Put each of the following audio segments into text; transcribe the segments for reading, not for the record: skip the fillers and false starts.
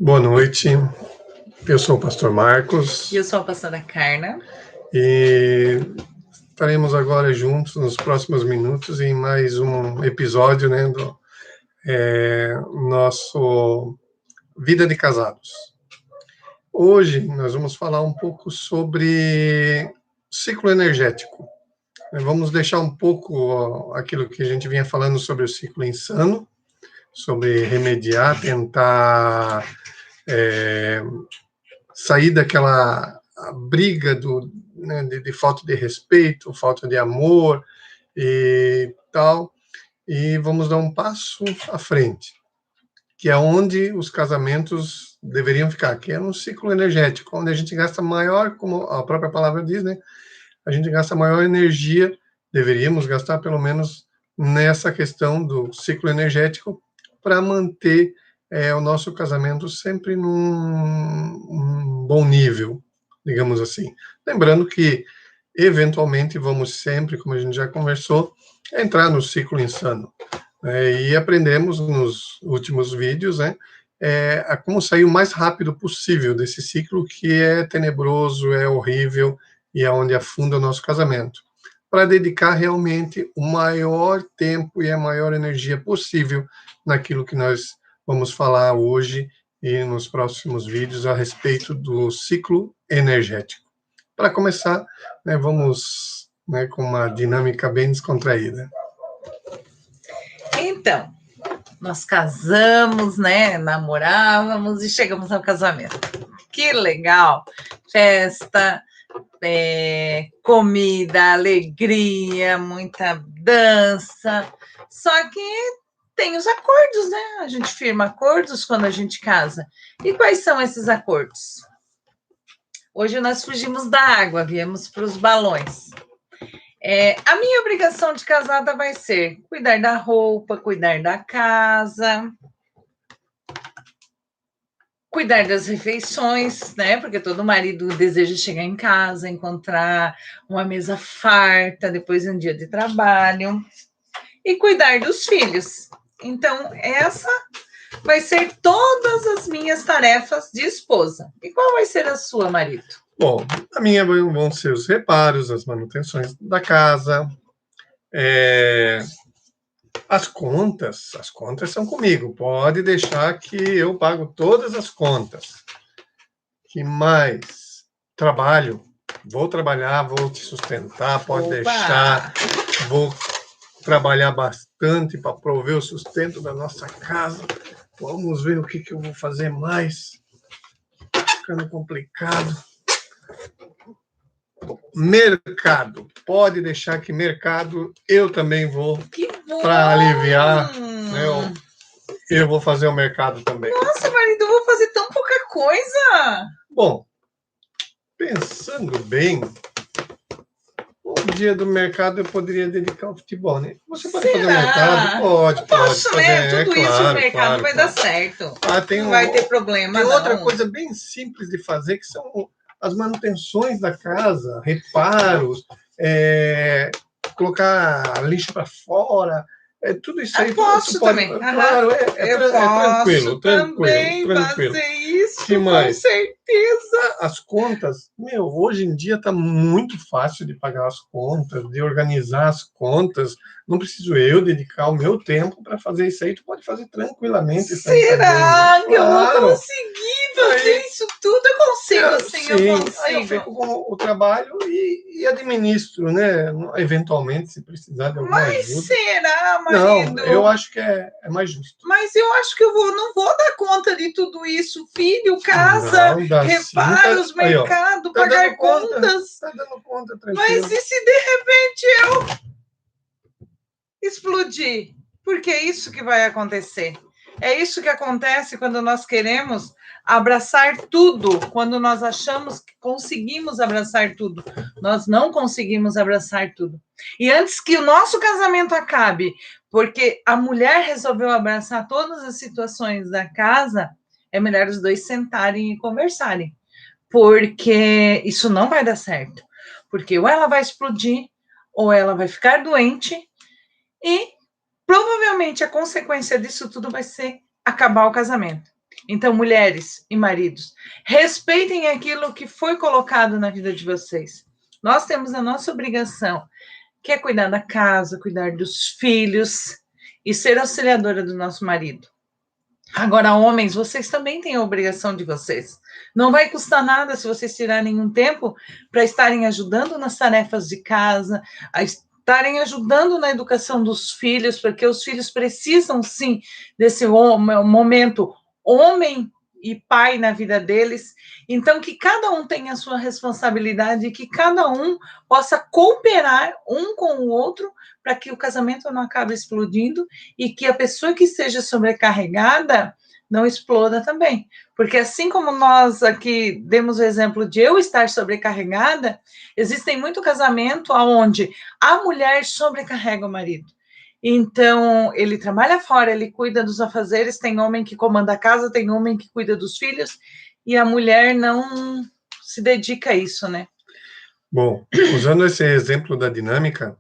Boa noite, eu sou o pastor Marcos E eu sou a pastora Carla. e estaremos agora juntos nos próximos minutos em mais um episódio, né, do nosso Vida de Casados. Hoje nós vamos falar um pouco sobre ciclo energético. Vamos deixar um pouco aquilo que a gente vinha falando sobre o ciclo insano, sobre remediar, tentar sair daquela briga né, de falta de respeito, falta de amor e tal, e vamos dar um passo à frente, que é onde os casamentos deveriam ficar, que é no ciclo energético, onde a gente gasta maior, como a própria palavra diz, né? A gente gasta maior energia, deveríamos gastar pelo menos nessa questão do ciclo energético para manter o nosso casamento sempre num bom nível, digamos assim. Lembrando que, eventualmente, vamos sempre, como a gente já conversou, entrar no ciclo insano. E aprendemos nos últimos vídeos, né, a como sair o mais rápido possível desse ciclo que é tenebroso, é horrível e é onde afunda o nosso casamento, para dedicar realmente o maior tempo e a maior energia possível naquilo que nós vamos falar hoje e nos próximos vídeos a respeito do ciclo energético. Para começar, né, vamos, né, com uma dinâmica bem descontraída. Então, nós casamos, né? Namorávamos e chegamos ao casamento. Que legal! Festa, comida, alegria, muita dança. Só que tem os acordos, né? A gente firma acordos quando a gente casa. E quais são esses acordos? Hoje nós fugimos da água, viemos para os balões. A minha obrigação de casada vai ser cuidar da roupa, cuidar da casa, cuidar das refeições, né? Porque todo marido deseja chegar em casa, encontrar uma mesa farta depois de um dia de trabalho e cuidar dos filhos. Então, essa vai ser todas as minhas tarefas de esposa. E qual vai ser a sua, marido? Bom, a minha vão ser os reparos, as manutenções da casa, as contas são comigo. Pode deixar que eu pago todas as contas. Que mais? Trabalho. Vou trabalhar, vou te sustentar, pode deixar. Vou trabalhar bastante para prover o sustento da nossa casa. Vamos ver o que eu vou fazer mais. Tá ficando complicado. Mercado. Pode deixar que mercado eu também vou para aliviar, né? Eu vou fazer o mercado também. Nossa, marido, eu vou fazer tão pouca coisa. Bom, pensando bem, um dia do mercado eu poderia dedicar ao futebol, né? Você pode fazer o mercado? Pode. Posso, né? Fazer, Tudo isso no mercado vai dar certo. Não vai ter problema, tem não. outra coisa bem simples de fazer, que são as manutenções da casa, reparos, colocar lixo para fora, tudo isso aí. Posso também. Claro, tranquilo. Também fazer isso, que mais? Com certeza. As contas, hoje em dia está muito fácil de pagar as contas, de organizar as contas. Não preciso eu dedicar o meu tempo para fazer isso aí. Tu pode fazer tranquilamente. Será que eu vou conseguir fazer isso tudo? Eu consigo, sim, eu consigo. Aí eu fico com o trabalho e administro, né? Eventualmente, se precisar de alguma ajuda. Mas será, marido? Não, eu acho que é mais justo. Mas eu acho que eu não vou dar conta de tudo isso. Filho, casa, reparos, mercado, pagar contas. Tá dando conta, tranquilo. Mas e se de repente eu explodir? Porque é isso que vai acontecer. É isso que acontece quando nós queremos abraçar tudo, quando nós achamos que conseguimos abraçar tudo. Nós não conseguimos abraçar tudo. E antes que o nosso casamento acabe, porque a mulher resolveu abraçar todas as situações da casa, é melhor os dois sentarem e conversarem. Porque isso não vai dar certo. Porque ou ela vai explodir, ou ela vai ficar doente, e provavelmente a consequência disso tudo vai ser acabar o casamento. Então, mulheres e maridos, respeitem aquilo que foi colocado na vida de vocês. Nós temos a nossa obrigação, que é cuidar da casa, cuidar dos filhos e ser auxiliadora do nosso marido. Agora, homens, vocês também têm a obrigação de vocês. Não vai custar nada se vocês tirarem um tempo para estarem ajudando nas tarefas de casa, a estarem ajudando na educação dos filhos, porque os filhos precisam, sim, desse momento homem e pai na vida deles. Então, que cada um tenha a sua responsabilidade, que cada um possa cooperar um com o outro para que o casamento não acabe explodindo e que a pessoa que esteja sobrecarregada não exploda também. Porque assim como nós aqui demos o exemplo de eu estar sobrecarregada, existem muito casamento onde a mulher sobrecarrega o marido. Então, ele trabalha fora, ele cuida dos afazeres, tem homem que comanda a casa, tem homem que cuida dos filhos, e a mulher não se dedica a isso, né? Bom, usando esse exemplo da dinâmica,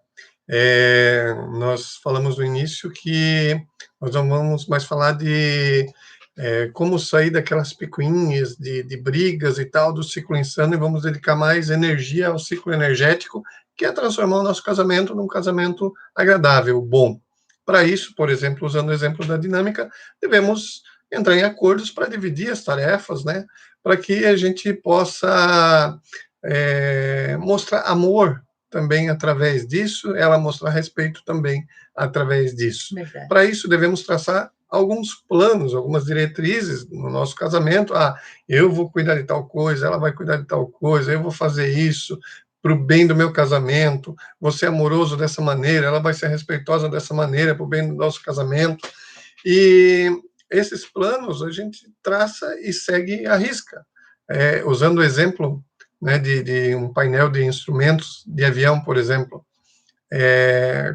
nós falamos no início que nós não vamos mais falar de como sair daquelas picuinhas de brigas e tal, do ciclo insano, e vamos dedicar mais energia ao ciclo energético, que é transformar o nosso casamento num casamento agradável, bom. Para isso, por exemplo, usando o exemplo da dinâmica, devemos entrar em acordos para dividir as tarefas, né, para que a gente possa mostrar amor também através disso, ela mostrar respeito também através disso. Para isso, devemos traçar alguns planos, algumas diretrizes no nosso casamento. Eu vou cuidar de tal coisa, ela vai cuidar de tal coisa, eu vou fazer isso para o bem do meu casamento, vou ser amoroso dessa maneira, ela vai ser respeitosa dessa maneira para o bem do nosso casamento. E esses planos a gente traça e segue à risca. Usando o exemplo, né, de um painel de instrumentos de avião, por exemplo.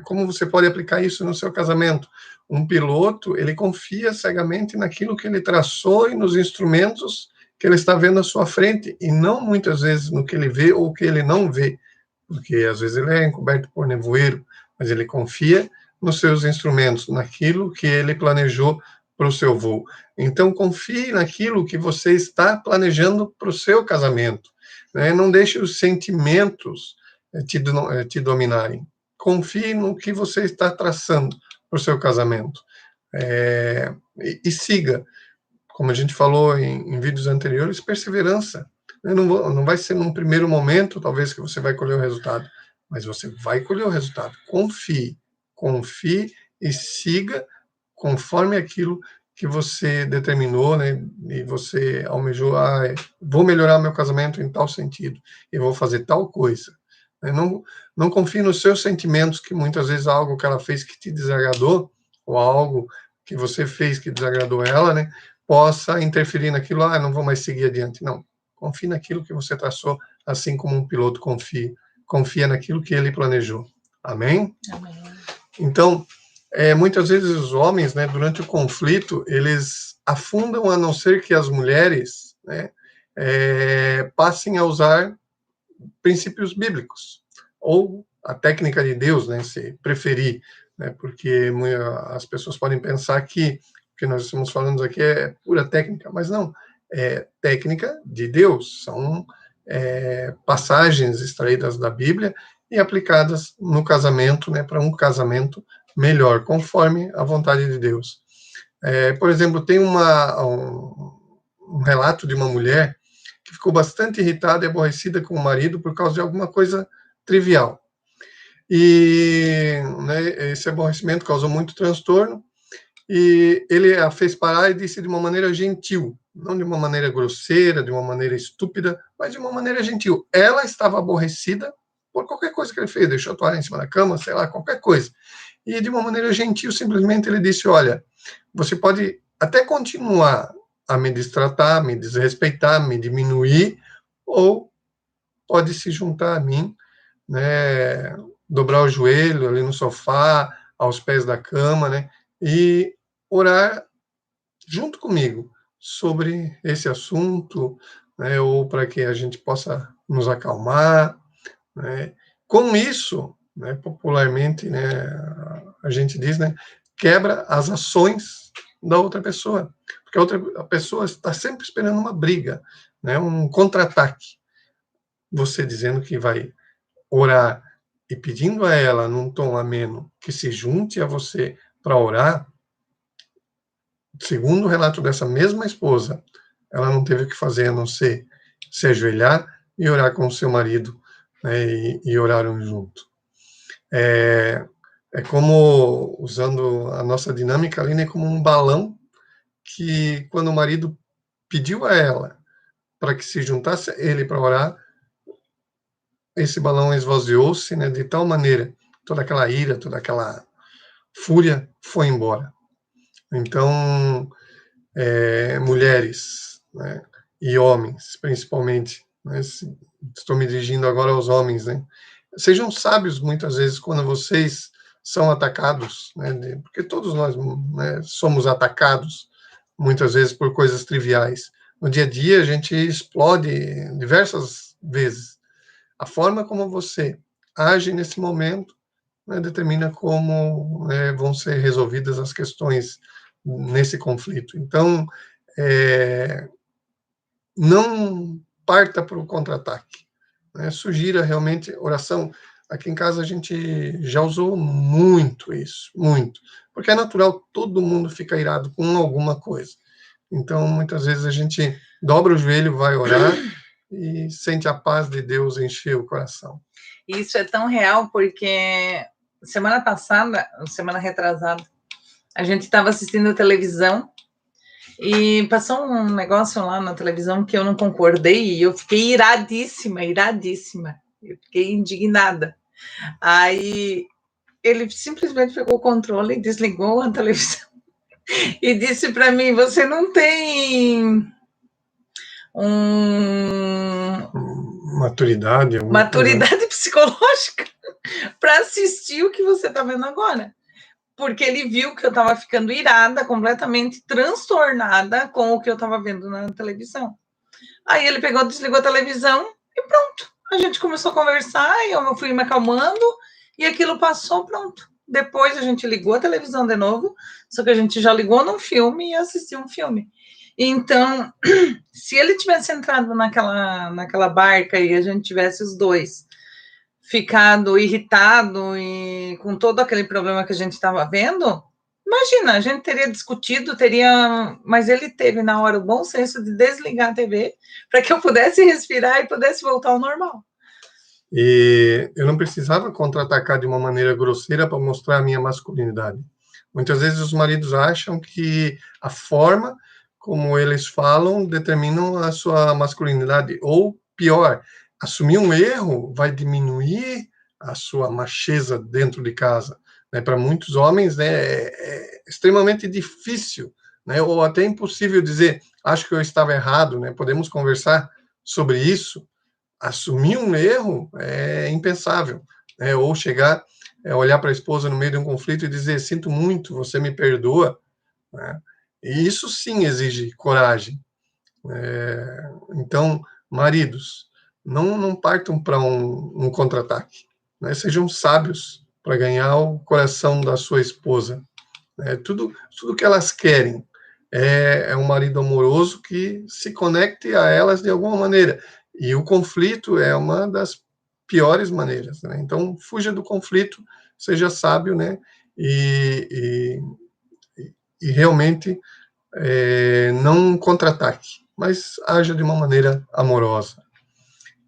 Como você pode aplicar isso no seu casamento? Um piloto, ele confia cegamente naquilo que ele traçou e nos instrumentos que ele está vendo à sua frente, e não muitas vezes no que ele vê ou que ele não vê, porque às vezes ele é encoberto por nevoeiro, mas ele confia nos seus instrumentos, naquilo que ele planejou para o seu voo. Então, confie naquilo que você está planejando para o seu casamento, né? Não deixe os sentimentos te dominarem. Confie no que você está traçando para o seu casamento. E siga, como a gente falou em vídeos anteriores, perseverança. Não vai ser num primeiro momento, talvez, que você vai colher o resultado, mas você vai colher o resultado. Confie e siga conforme aquilo que você determinou, né? E você almejou, vou melhorar meu casamento em tal sentido, e vou fazer tal coisa. Não confie nos seus sentimentos, que muitas vezes algo que ela fez que te desagradou, ou algo que você fez que desagradou ela, né, possa interferir naquilo, não vou mais seguir adiante. Não, confie naquilo que você traçou, assim como um piloto confia naquilo que ele planejou. Amém? Amém. Então, muitas vezes os homens, né, durante o conflito, eles afundam, a não ser que as mulheres, né, passem a usar princípios bíblicos, ou a técnica de Deus, né, se preferir, né, porque as pessoas podem pensar que o que nós estamos falando aqui é pura técnica, mas não, é técnica de Deus, são passagens extraídas da Bíblia e aplicadas no casamento, né, para um casamento melhor, conforme a vontade de Deus. Por exemplo, tem um relato de uma mulher que ficou bastante irritada e aborrecida com o marido por causa de alguma coisa trivial. E, né, esse aborrecimento causou muito transtorno, e ele a fez parar e disse de uma maneira gentil, não de uma maneira grosseira, de uma maneira estúpida, mas de uma maneira gentil. Ela estava aborrecida por qualquer coisa que ele fez, deixou a toalha em cima da cama, sei lá, qualquer coisa. E de uma maneira gentil, simplesmente ele disse, olha, você pode até continuar a me destratar, me desrespeitar, me diminuir, ou pode se juntar a mim, né, dobrar o joelho ali no sofá, aos pés da cama, né, e orar junto comigo sobre esse assunto, né, ou para que a gente possa nos acalmar, né. Com isso, né, popularmente, né, a gente diz, né, quebra as ações da outra pessoa. porque a pessoa está sempre esperando uma briga, né, um contra-ataque. Você dizendo que vai orar e pedindo a ela, num tom ameno, que se junte a você para orar, segundo o relato dessa mesma esposa, ela não teve o que fazer a não ser se ajoelhar e orar com o seu marido, né, e oraram junto. É como, usando a nossa dinâmica ali, né, como um balão que, quando o marido pediu a ela para que se juntasse a ele para orar, esse balão esvaziou-se, né, de tal maneira, toda aquela ira, toda aquela fúria foi embora. Então, mulheres, né, e homens, principalmente, né, estou me dirigindo agora aos homens, né, sejam sábios muitas vezes quando vocês são atacados, né, porque todos nós, né, somos atacados muitas vezes por coisas triviais. No dia a dia a gente explode diversas vezes. A forma como você age nesse momento, né, determina como, né, vão ser resolvidas as questões nesse conflito. Então, não parta para o contra-ataque, né? Sugira realmente oração. Aqui em casa a gente já usou muito isso, muito, porque é natural, todo mundo fica irado com alguma coisa. Então, muitas vezes a gente dobra o joelho, vai orar e sente a paz de Deus encher o coração. Isso é tão real porque semana passada, semana retrasada, a gente estava assistindo a televisão e passou um negócio lá na televisão que eu não concordei e eu fiquei iradíssima, iradíssima. Eu fiquei indignada. Aí ele simplesmente pegou o controle e desligou a televisão e disse para mim: você não tem maturidade psicológica para assistir o que você está vendo agora. Porque ele viu que eu estava ficando irada, completamente transtornada com o que eu estava vendo na televisão. Aí ele pegou, desligou a televisão e pronto. A gente começou a conversar e eu fui me acalmando e aquilo passou, pronto. Depois a gente ligou a televisão de novo, só que a gente já ligou num filme e assistiu um filme. Então, se ele tivesse entrado naquela barca e a gente tivesse os dois ficado irritado e com todo aquele problema que a gente estava vendo, imagina, a gente teria discutido, mas ele teve na hora o bom senso de desligar a TV para que eu pudesse respirar e pudesse voltar ao normal. E eu não precisava contra-atacar de uma maneira grosseira para mostrar a minha masculinidade. Muitas vezes os maridos acham que a forma como eles falam determinam a sua masculinidade, ou pior, assumir um erro vai diminuir a sua macheza dentro de casa. Né? Para muitos homens, né, é extremamente difícil, né, ou até impossível dizer, acho que eu estava errado, né? Podemos conversar sobre isso. Assumir um erro é impensável, né? Ou chegar, olhar para a esposa no meio de um conflito e dizer, sinto muito, você me perdoa, né? E isso sim exige coragem. Então, maridos, não partam para um contra-ataque, né? Sejam sábios para ganhar o coração da sua esposa. Tudo que elas querem é um marido amoroso que se conecte a elas de alguma maneira. E o conflito é uma das piores maneiras, né? Então, fuja do conflito, seja sábio, né? E, e realmente não contra-ataque, mas haja de uma maneira amorosa.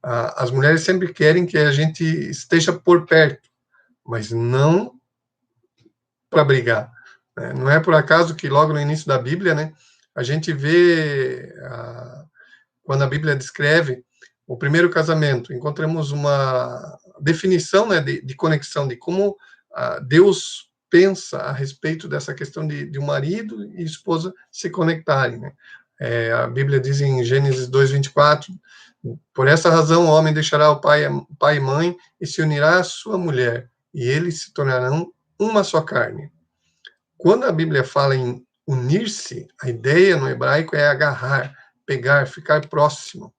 As mulheres sempre querem que a gente esteja por perto, mas não para brigar. Né? Não é por acaso que logo no início da Bíblia, né, a gente vê, quando a Bíblia descreve o primeiro casamento, encontramos uma definição, né, de conexão, de como Deus pensa a respeito dessa questão de um marido e esposa se conectarem. Né? A Bíblia diz em Gênesis 2:24, por essa razão o homem deixará o pai e mãe e se unirá à sua mulher, e eles se tornarão uma só carne. Quando a Bíblia fala em unir-se, a ideia no hebraico é agarrar, pegar, ficar próximo.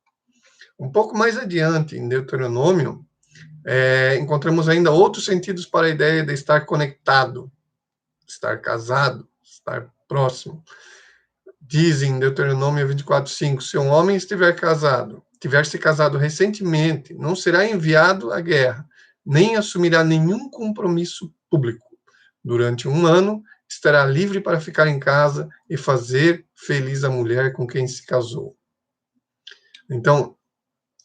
Um pouco mais adiante, em Deuteronômio, encontramos ainda outros sentidos para a ideia de estar conectado, estar casado, estar próximo. diz em Deuteronômio 24:5, se um homem tiver se casado recentemente, não será enviado à guerra, nem assumirá nenhum compromisso público. Durante 1 ano, estará livre para ficar em casa e fazer feliz a mulher com quem se casou. Então,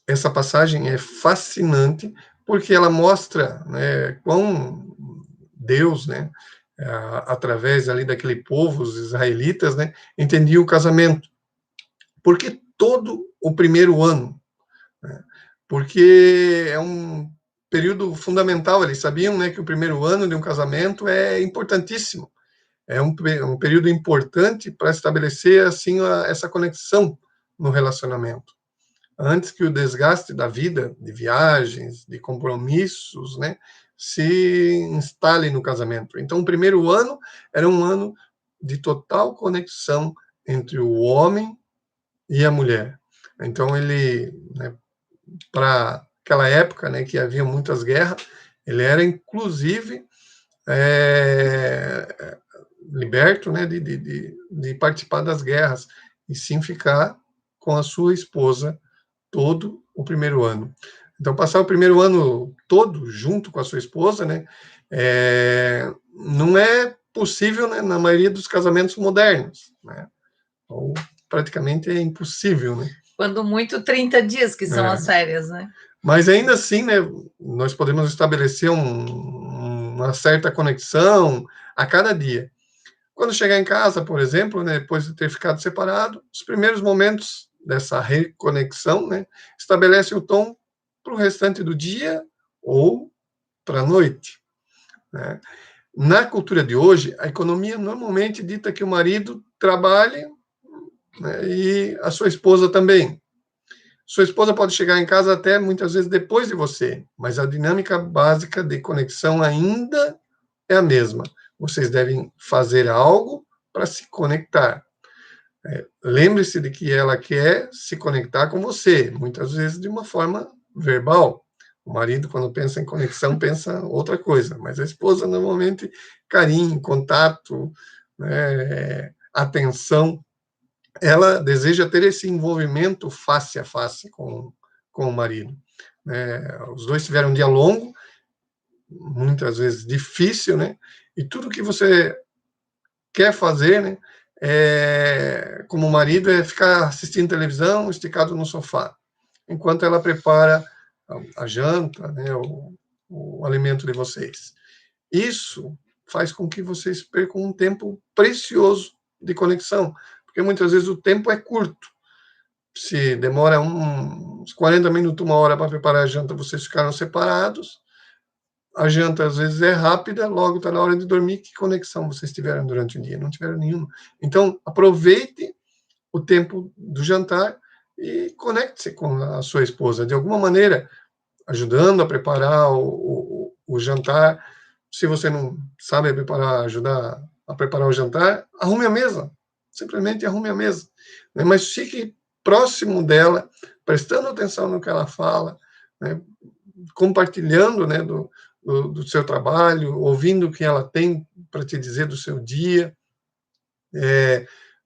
essa passagem é fascinante, porque ela mostra, né, quão Deus, né, através ali daquele povo, os israelitas, né, entendia o casamento. Por que todo o primeiro ano? Né? Porque é um período fundamental, eles sabiam, né, que o primeiro ano de um casamento é importantíssimo. É um período importante para estabelecer, assim, essa conexão no relacionamento. Antes que o desgaste da vida, de viagens, de compromissos, né, se instale no casamento. Então, o primeiro ano era um ano de total conexão entre o homem e a mulher. Então, ele, né, para aquela época, né, que havia muitas guerras, ele era, inclusive, liberto, né, de participar das guerras, e sim ficar com a sua esposa todo o primeiro ano. Então, passar o primeiro ano todo junto com a sua esposa, né, não é possível, né, na maioria dos casamentos modernos, né, ou praticamente é impossível, né. Quando muito, 30 dias, que são as férias, né? Mas ainda assim, né, nós podemos estabelecer uma certa conexão a cada dia. Quando chegar em casa, por exemplo, né, depois de ter ficado separado, os primeiros momentos dessa reconexão, né, estabelece o tom para o restante do dia ou para a noite. Né? Na cultura de hoje, a economia normalmente dita que o marido trabalhe, né, e a sua esposa também. Sua esposa pode chegar em casa até muitas vezes depois de você, mas a dinâmica básica de conexão ainda é a mesma. Vocês devem fazer algo para se conectar. Lembre-se de que ela quer se conectar com você, muitas vezes de uma forma verbal. O marido, quando pensa em conexão, pensa outra coisa, mas a esposa, normalmente, carinho, contato, né, atenção. Ela deseja ter esse envolvimento face a face com o marido. Os dois tiveram um dia longo, muitas vezes difícil, né? E tudo que você quer fazer, né, como marido, é ficar assistindo televisão, esticado no sofá, enquanto ela prepara a janta, né, o alimento de vocês. Isso faz com que vocês percam um tempo precioso de conexão, porque muitas vezes o tempo é curto. Se demora uns 40 minutos, 1 hora para preparar a janta, vocês ficaram separados. A janta às vezes é rápida, logo está na hora de dormir. Que conexão vocês tiveram durante o dia? Não tiveram nenhuma. Então, aproveite o tempo do jantar e conecte-se com a sua esposa, de alguma maneira, ajudando a preparar o jantar. Se você não sabe preparar, ajudar a preparar o jantar, arrume a mesa. Simplesmente arrume a mesa. Né? Mas fique próximo dela, prestando atenção no que ela fala, né? Compartilhando, né, do seu trabalho, ouvindo o que ela tem para te dizer do seu dia,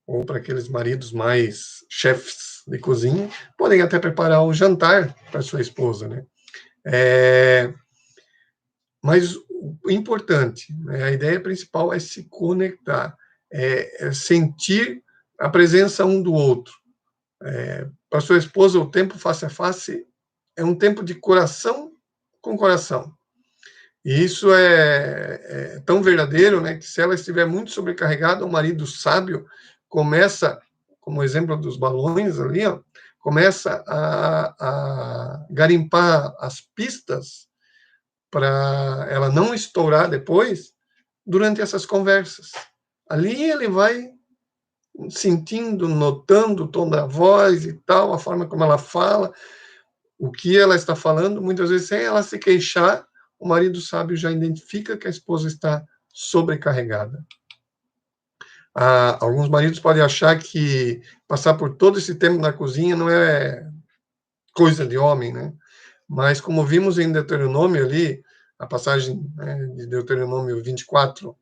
ou para aqueles maridos mais chefes de cozinha, podem até preparar o jantar para sua esposa, né? Mas o importante, né, a ideia principal é se conectar, é sentir a presença um do outro. Para sua esposa, o tempo face a face é um tempo de coração com coração. E isso é tão verdadeiro, né, que se ela estiver muito sobrecarregada, o marido sábio começa, como o exemplo dos balões ali, ó, começa a garimpar as pistas para ela não estourar depois, durante essas conversas. Ali ele vai sentindo, notando o tom da voz e tal, a forma como ela fala, o que ela está falando, muitas vezes sem ela se queixar, o marido sábio já identifica que a esposa está sobrecarregada. Alguns maridos podem achar que passar por todo esse tempo na cozinha não é coisa de homem, né? Mas como vimos em Deuteronômio ali, a passagem, né, de Deuteronômio 24,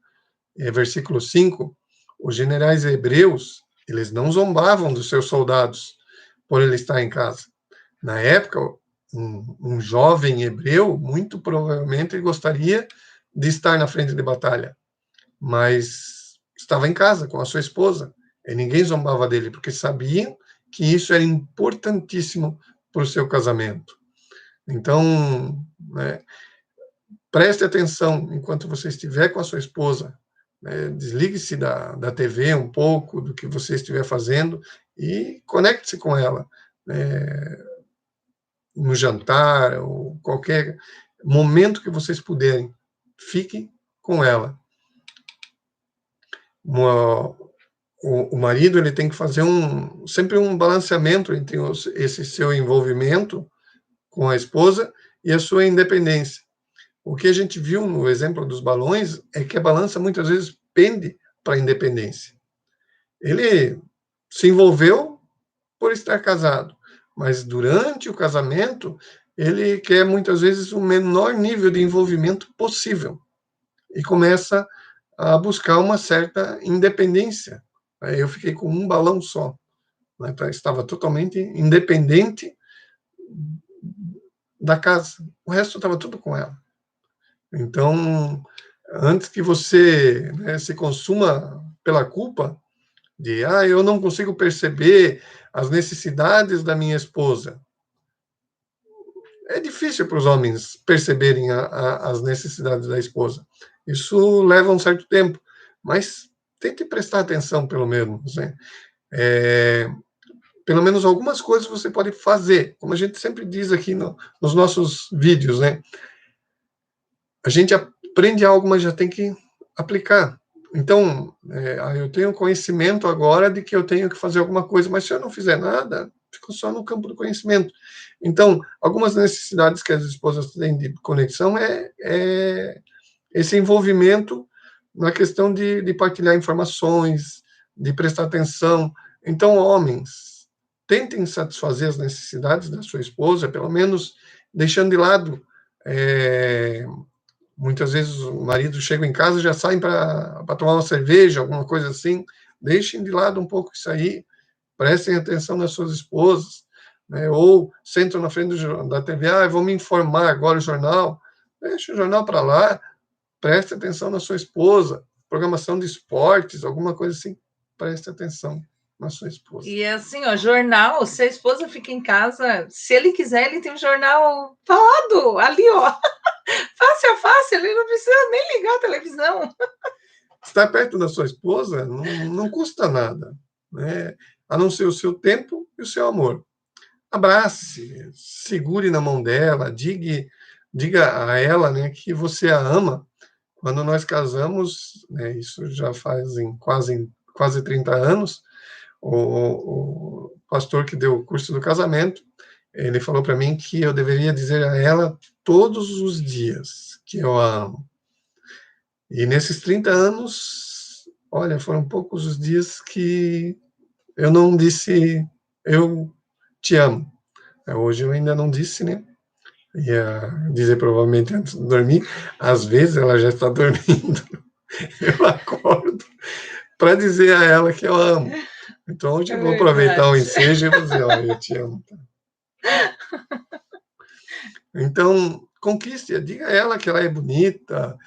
versículo 5, os generais hebreus Eles não zombavam dos seus soldados por ele estar em casa. Na época, um jovem hebreu, muito provavelmente, gostaria de estar na frente de batalha, mas estava em casa com a sua esposa, e ninguém zombava dele, porque sabiam que isso era importantíssimo para o seu casamento. Então, né, preste atenção enquanto você estiver com a sua esposa, né, desligue-se da TV um pouco, do que você estiver fazendo, e conecte-se com ela, né, no jantar, ou qualquer momento que vocês puderem, fique com ela. O marido ele tem que fazer sempre um balanceamento entre esse seu envolvimento com a esposa e a sua independência. O que a gente viu no exemplo dos balões é que a balança muitas vezes pende para a independência. Ele se envolveu por estar casado, mas durante o casamento ele quer muitas vezes o menor nível de envolvimento possível e começa a buscar uma certa independência. Aí eu fiquei com um balão só, né? Estava totalmente independente da casa, o resto estava tudo com ela. Então, antes que você, né, se consuma pela culpa de, eu não consigo perceber as necessidades da minha esposa. É difícil para os homens perceberem as necessidades da esposa. Isso leva um certo tempo, mas tente prestar atenção, pelo menos, né? Pelo menos algumas coisas você pode fazer, como a gente sempre diz aqui nos nossos vídeos, né? A gente aprende algo, mas já tem que aplicar. Então, eu tenho conhecimento agora de que eu tenho que fazer alguma coisa, mas se eu não fizer nada, fico só no campo do conhecimento. Então, algumas necessidades que as esposas têm de conexão é esse envolvimento na questão de partilhar informações, de prestar atenção. Então, homens, tentem satisfazer as necessidades da sua esposa, pelo menos deixando de lado. Muitas vezes o marido chega em casa e já saem para tomar uma cerveja, alguma coisa assim. Deixem de lado um pouco isso aí, prestem atenção nas suas esposas, né? Ou sentam na frente da TV, eu vou me informar agora o jornal. Deixa o jornal para lá, preste atenção na sua esposa, programação de esportes, alguma coisa assim, preste atenção na sua esposa. E assim, jornal, se a esposa fica em casa, se ele quiser, ele tem um jornal falado ali, face a face, ele não precisa nem ligar a televisão. Estar perto da sua esposa não custa nada, né? A não ser o seu tempo e o seu amor. Abrace, segure na mão dela, diga a ela, né, que você a ama. Quando nós casamos, né, isso já fazem quase 30 anos, o pastor que deu o curso do casamento, ele falou para mim que eu deveria dizer a ela todos os dias que eu a amo. E nesses 30 anos, olha, foram poucos os dias que eu não disse eu te amo. Hoje eu ainda não disse, né? Ia dizer provavelmente antes de dormir. Às vezes ela já está dormindo. Eu acordo para dizer a ela que eu amo. Então hoje eu vou aproveitar o ensejo e vou dizer, eu te amo. Então, conquiste, diga a ela que ela é bonita,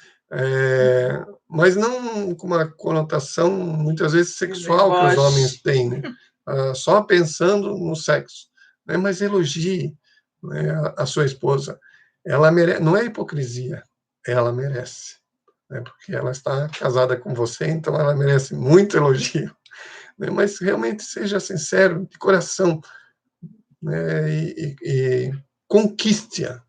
mas não com uma conotação muitas vezes sexual que os homens têm, né? Só pensando no sexo, né? Mas elogie, né, a sua esposa. Ela merece, não é hipocrisia, ela merece, né? Porque ela está casada com você, então ela merece muito elogio, né? Mas realmente seja sincero, de coração, né? E conquiste-a.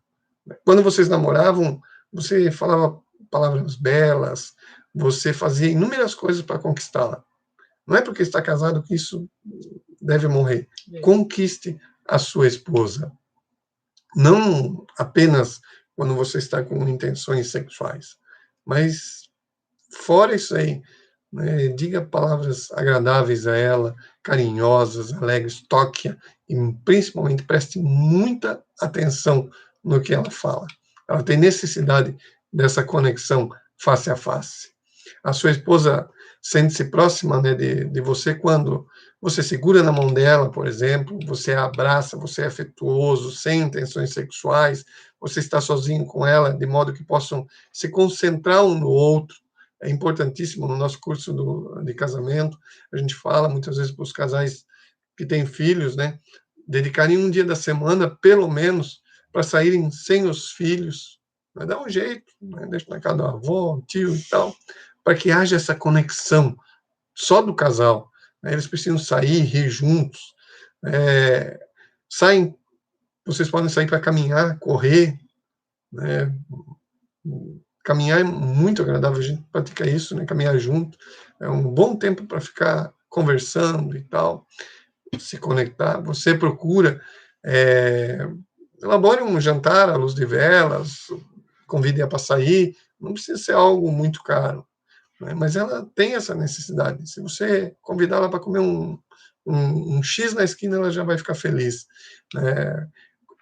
Quando vocês namoravam, você falava palavras belas, você fazia inúmeras coisas para conquistá-la. Não é porque está casado que isso deve morrer. Conquiste a sua esposa. Não apenas quando você está com intenções sexuais, mas fora isso aí, né, diga palavras agradáveis a ela, carinhosas, alegres, toque-a e principalmente preste muita atenção no que ela fala. Ela tem necessidade dessa conexão face a face. A sua esposa sente-se próxima, né, de você quando você segura na mão dela, por exemplo, você a abraça, você é afetuoso, sem intenções sexuais, você está sozinho com ela, de modo que possam se concentrar um no outro. É importantíssimo no nosso curso de casamento, a gente fala muitas vezes para os casais que têm filhos, né, dedicarem um dia da semana, pelo menos, para saírem sem os filhos, né, dá um jeito, né, deixa na casa da avó, tio e tal, para que haja essa conexão só do casal, né, eles precisam sair, rir juntos, saem, vocês podem sair para caminhar, correr, né, caminhar é muito agradável, a gente pratica isso, né, caminhar junto, é um bom tempo para ficar conversando e tal, se conectar, você procura, elabore um jantar à luz de velas, convide-a para sair, não precisa ser algo muito caro, né? Mas ela tem essa necessidade. Se você convidá-la para comer um X na esquina, ela já vai ficar feliz, né?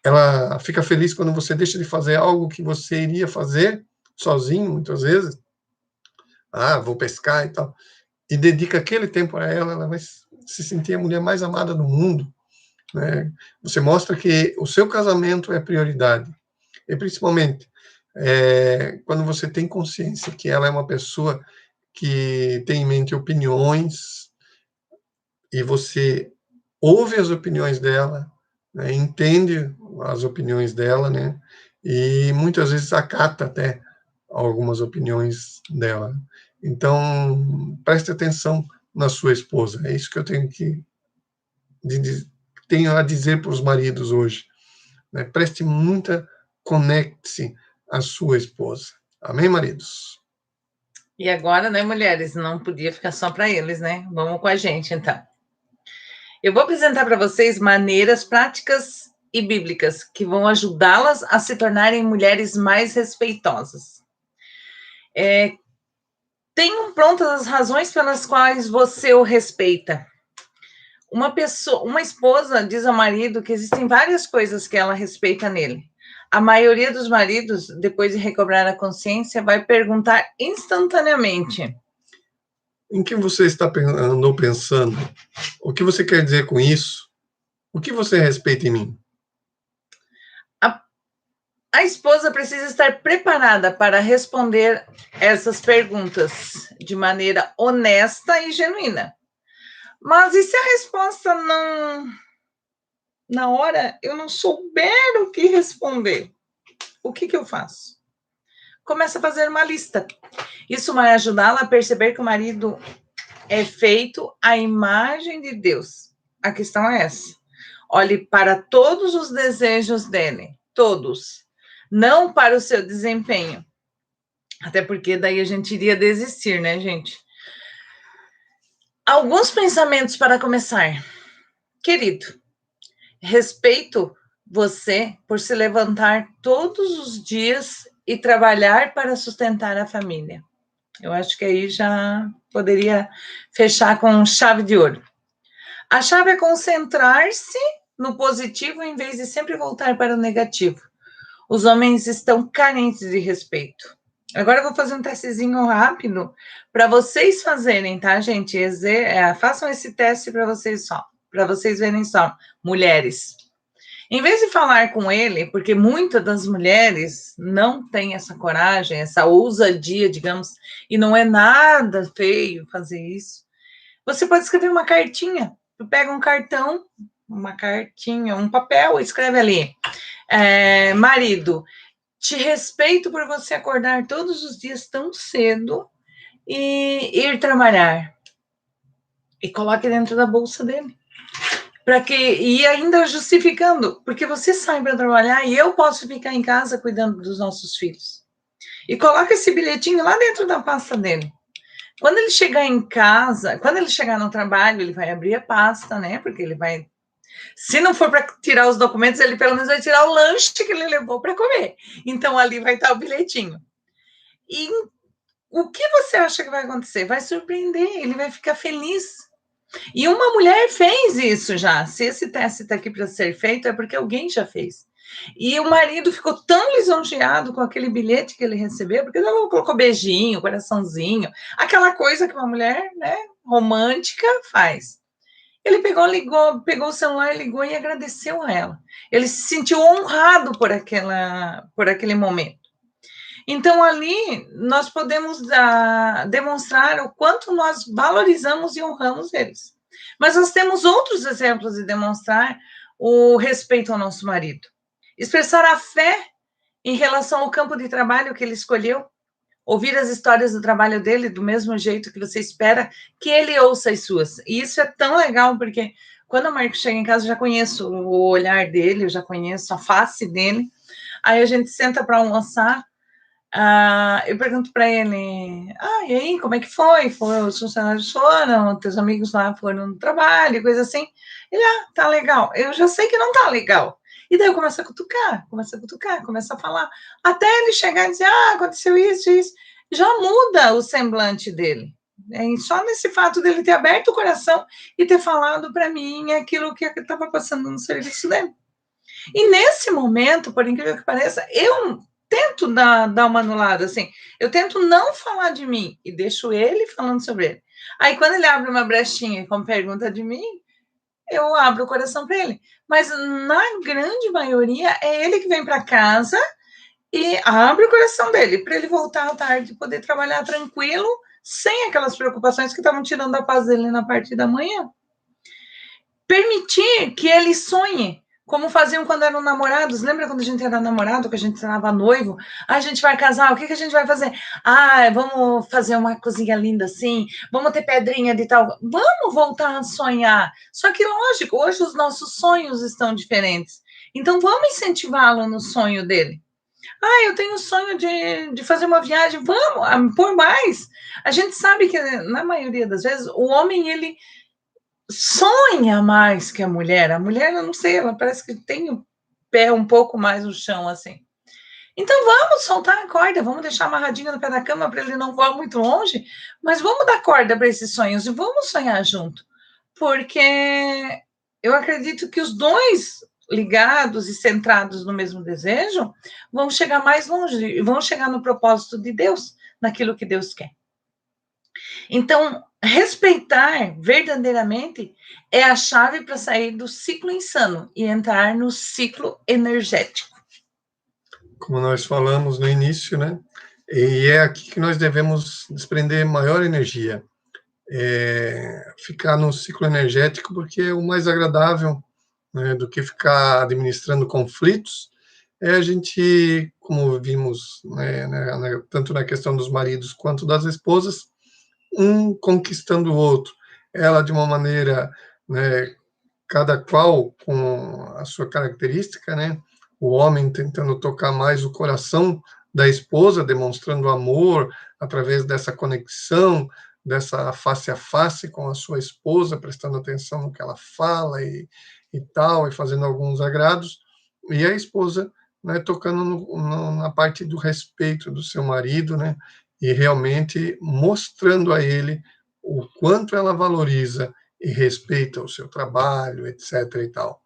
Ela fica feliz quando você deixa de fazer algo que você iria fazer sozinho, muitas vezes. Ah, vou pescar e tal. E dedica aquele tempo a ela, ela vai se sentir a mulher mais amada do mundo, né? Você mostra que o seu casamento é prioridade. E principalmente, quando você tem consciência que ela é uma pessoa que tem em mente opiniões e você ouve as opiniões dela, né, entende as opiniões dela, né, e muitas vezes acata até algumas opiniões dela. Então, preste atenção na sua esposa. É isso que eu tenho a dizer para os maridos hoje, né? Preste muita, conecte-se à sua esposa. Amém, maridos? E agora, né, mulheres? Não podia ficar só para eles, né? Vamos com a gente, então. Eu vou apresentar para vocês maneiras práticas e bíblicas que vão ajudá-las a se tornarem mulheres mais respeitosas. Tenham prontas as razões pelas quais você o respeita. Uma esposa diz ao marido que existem várias coisas que ela respeita nele. A maioria dos maridos, depois de recobrar a consciência, vai perguntar instantaneamente: em que você andou pensando? O que você quer dizer com isso? O que você respeita em mim? A esposa precisa estar preparada para responder essas perguntas de maneira honesta e genuína. Mas e se a resposta não, na hora, eu não souber o que responder? O que eu faço? Começa a fazer uma lista. Isso vai ajudá-la a perceber que o marido é feito à imagem de Deus. A questão é essa. Olhe para todos os desejos dele, todos, não para o seu desempenho. Até porque daí a gente iria desistir, né, gente? Alguns pensamentos para começar. Querido, respeito você por se levantar todos os dias e trabalhar para sustentar a família. Eu acho que aí já poderia fechar com chave de ouro. A chave é concentrar-se no positivo em vez de sempre voltar para o negativo. Os homens estão carentes de respeito. Agora eu vou fazer um testezinho rápido para vocês fazerem, tá, gente? Façam esse teste para vocês verem só, mulheres. Em vez de falar com ele, porque muitas das mulheres não têm essa coragem, essa ousadia, digamos, e não é nada feio fazer isso, você pode escrever uma cartinha. Pega um cartão, uma cartinha, um papel, escreve ali. Marido, te respeito por você acordar todos os dias tão cedo e ir trabalhar. E coloque dentro da bolsa dele. E ainda justificando, porque você sai para trabalhar e eu posso ficar em casa cuidando dos nossos filhos. E coloca esse bilhetinho lá dentro da pasta dele. Quando ele chegar em casa, quando ele chegar no trabalho, ele vai abrir a pasta, né? Porque ele vai. Se não for para tirar os documentos, ele pelo menos vai tirar o lanche que ele levou para comer. Então ali vai estar o bilhetinho. E o que você acha que vai acontecer? Vai surpreender, ele vai ficar feliz. E uma mulher fez isso já. Se esse teste está aqui para ser feito, é porque alguém já fez. E o marido ficou tão lisonjeado com aquele bilhete que ele recebeu, porque ela colocou beijinho, coraçãozinho, aquela coisa que uma mulher, né, romântica faz. Ele ligou, pegou o celular, ligou e agradeceu a ela. Ele se sentiu honrado por aquele momento. Então, ali, nós podemos demonstrar o quanto nós valorizamos e honramos eles. Mas nós temos outros exemplos de demonstrar o respeito ao nosso marido. Expressar a fé em relação ao campo de trabalho que ele escolheu, ouvir as histórias do trabalho dele do mesmo jeito que você espera que ele ouça as suas. E isso é tão legal, porque quando o Marco chega em casa, eu já conheço o olhar dele, eu já conheço a face dele. Aí a gente senta para almoçar, eu pergunto para ele, e aí, como é que foi? Os funcionários foram, teus amigos lá foram no trabalho, coisa assim. Ele, tá legal. Eu já sei que não tá legal. E daí eu começo a cutucar, começo a falar, até ele chegar e dizer, aconteceu isso, isso. Já muda o semblante dele. Só nesse fato dele ter aberto o coração e ter falado para mim aquilo que estava passando no serviço dele. E nesse momento, por incrível que pareça, eu tento dar uma anulada, assim, eu tento não falar de mim e deixo ele falando sobre ele. Aí, quando ele abre uma brechinha com pergunta de mim, eu abro o coração para ele. Mas, na grande maioria, é ele que vem para casa e abre o coração dele, para ele voltar à tarde e poder trabalhar tranquilo, sem aquelas preocupações que estavam tirando a paz dele na parte da manhã. Permitir que ele sonhe, como faziam quando eram namorados. Lembra quando a gente era namorado, que a gente estava noivo? A gente vai casar, o que a gente vai fazer? Vamos fazer uma cozinha linda assim, vamos ter pedrinha de tal. Vamos voltar a sonhar. Só que, lógico, hoje os nossos sonhos estão diferentes. Então, vamos incentivá-lo no sonho dele. Eu tenho sonho de fazer uma viagem, vamos, por mais. A gente sabe que, na maioria das vezes, o homem, ele sonha mais que a mulher. A mulher, eu não sei, ela parece que tem o pé um pouco mais no chão, assim. Então, vamos soltar a corda, vamos deixar amarradinho no pé da cama para ele não voar muito longe, mas vamos dar corda para esses sonhos e vamos sonhar junto. Porque eu acredito que os dois ligados e centrados no mesmo desejo vão chegar mais longe e vão chegar no propósito de Deus, naquilo que Deus quer. Então, respeitar verdadeiramente é a chave para sair do ciclo insano e entrar no ciclo energético. Como nós falamos no início, né? E é aqui que nós devemos desprender maior energia. Ficar no ciclo energético, porque é o mais agradável, né, do que ficar administrando conflitos. A gente, como vimos, né, tanto na questão dos maridos quanto das esposas, um conquistando o outro, ela de uma maneira, né, cada qual com a sua característica, né, o homem tentando tocar mais o coração da esposa, demonstrando amor através dessa conexão, dessa face a face com a sua esposa, prestando atenção no que ela fala e tal, e fazendo alguns agrados, e a esposa, né, tocando na parte do respeito do seu marido, né, e realmente mostrando a ele o quanto ela valoriza e respeita o seu trabalho, etc. e tal.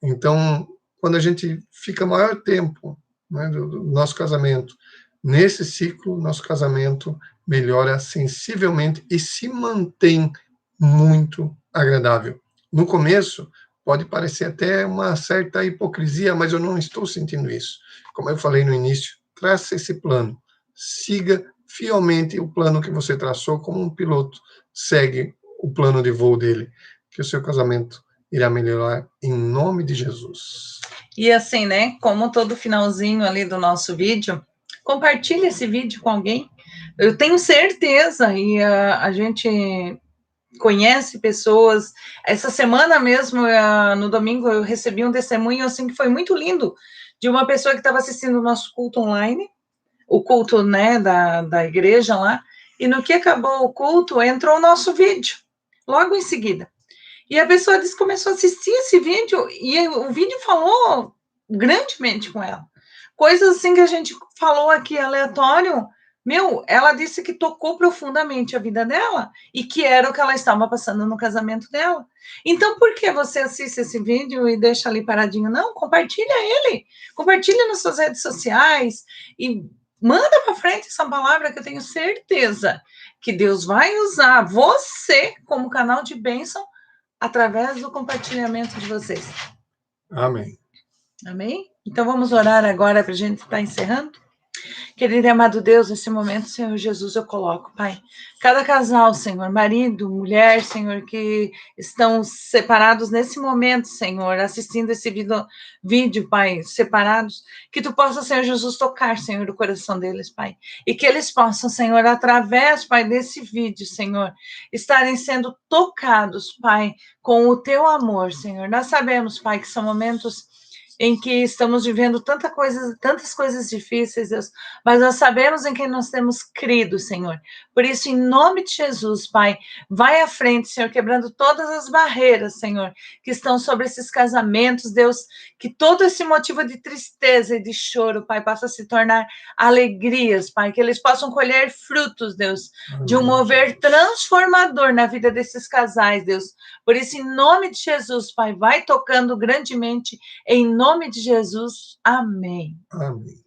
Então, quando a gente fica maior tempo, né, do nosso casamento nesse ciclo, nosso casamento melhora sensivelmente e se mantém muito agradável. No começo, pode parecer até uma certa hipocrisia, mas eu não estou sentindo isso. Como eu falei no início, traça esse plano, siga fielmente o plano que você traçou, como um piloto segue o plano de voo dele, que o seu casamento irá melhorar em nome de Jesus. E assim, né, como todo finalzinho ali do nosso vídeo, compartilhe esse vídeo com alguém. Eu tenho certeza, e a gente conhece pessoas. Essa semana mesmo, no domingo, eu recebi um testemunho assim que foi muito lindo, de uma pessoa que estava assistindo o nosso culto online, o culto, né, da igreja lá, e no que acabou o culto, entrou o nosso vídeo, logo em seguida. E a pessoa começou a assistir esse vídeo, e o vídeo falou grandemente com ela. Coisas assim que a gente falou aqui aleatório, Ela disse que tocou profundamente a vida dela e que era o que ela estava passando no casamento dela. Então, por que você assiste esse vídeo e deixa ali paradinho? Não, compartilha ele. Compartilha nas suas redes sociais e manda para frente essa palavra que eu tenho certeza que Deus vai usar você como canal de bênção através do compartilhamento de vocês. Amém. Amém? Então, vamos orar agora para a gente estar encerrando? Querido e amado Deus, nesse momento, Senhor Jesus, eu coloco, Pai, cada casal, Senhor, marido, mulher, Senhor, que estão separados nesse momento, Senhor, assistindo esse vídeo, Pai, separados, que Tu possa, Senhor Jesus, tocar, Senhor, o coração deles, Pai, e que eles possam, Senhor, através, Pai, desse vídeo, Senhor, estarem sendo tocados, Pai, com o Teu amor, Senhor. Nós sabemos, Pai, que são momentos em que estamos vivendo tantas coisas difíceis, Deus, mas nós sabemos em quem nós temos crido, Senhor. Por isso, em nome de Jesus, Pai, vai à frente, Senhor, quebrando todas as barreiras, Senhor, que estão sobre esses casamentos, Deus, que todo esse motivo de tristeza e de choro, Pai, possa se tornar alegrias, Pai, que eles possam colher frutos, Deus, de um mover transformador na vida desses casais, Deus. Por isso, em nome de Jesus, Pai, vai tocando grandemente, em nome de Jesus. Amém. Amém.